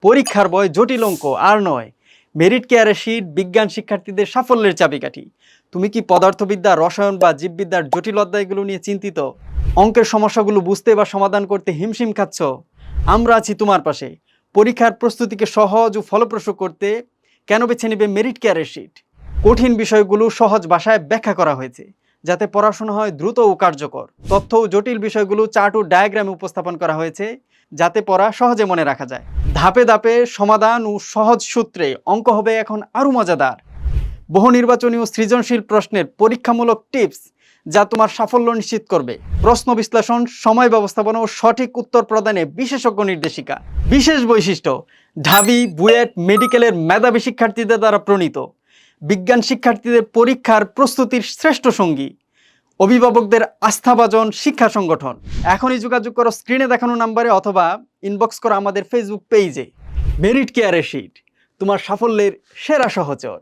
পরীক্ষার বয় জটিল অঙ্ক আর নয়, মেরিট কেয়ারের শীট বিজ্ঞান শিক্ষার্থীদের সাফল্যের চাবিকাঠি। তুমি কি পদার্থবিদ্যা, রসায়ন বা জীববিদ্যার জটিল অধ্যায়গুলো নিয়ে চিন্তিত? অঙ্কের সমস্যাগুলো বুঝতে বা সমাধান করতে হিমশিম খাচ্ছ? আমরা আছি তোমার পাশে। পরীক্ষার প্রস্তুতিকে সহজ ও ফলপ্রসূ করতে কেন বেছে নেবে মেরিট কেয়ারের শীট? কঠিন বিষয়গুলো সহজ ভাষায় ব্যাখ্যা করা হয়েছে, যাতে পড়াশোনা হয় দ্রুত ও কার্যকর। তথ্য ও জটিল বিষয়গুলো চার্ট ও ডায়াগ্রামে উপস্থাপন করা হয়েছে, যাতে পড়া সহজে মনে রাখা যায়। ধাপে ধাপে সমাধান ও সহজ সূত্রে অঙ্ক হবে এখন আরও মজাদার। বহু নির্বাচনী ও সৃজনশীল প্রশ্নের পরীক্ষামূলক টিপস, যা তোমার সাফল্য নিশ্চিত করবে। প্রশ্ন বিশ্লেষণ, সময় ব্যবস্থাপনা ও সঠিক উত্তর প্রদানে বিশেষজ্ঞ নির্দেশিকা। বিশেষ বৈশিষ্ট্য: ঢাবি, বুয়েট, মেডিকেলের মেধাবী শিক্ষার্থীদের দ্বারা প্রণীত। বিজ্ঞান শিক্ষার্থীদের পরীক্ষার প্রস্তুতির শ্রেষ্ঠ সঙ্গী। অভিভাবকদের আস্থাভাজন শিক্ষা সংগঠন। এখনই যোগাযোগ করো স্ক্রিনে দেখানো নাম্বারে অথবা ইনবক্স করো আমাদের ফেসবুক পেজে। মেরিট কেয়ারের শীট, তোমার সাফল্যের সেরা সহচর।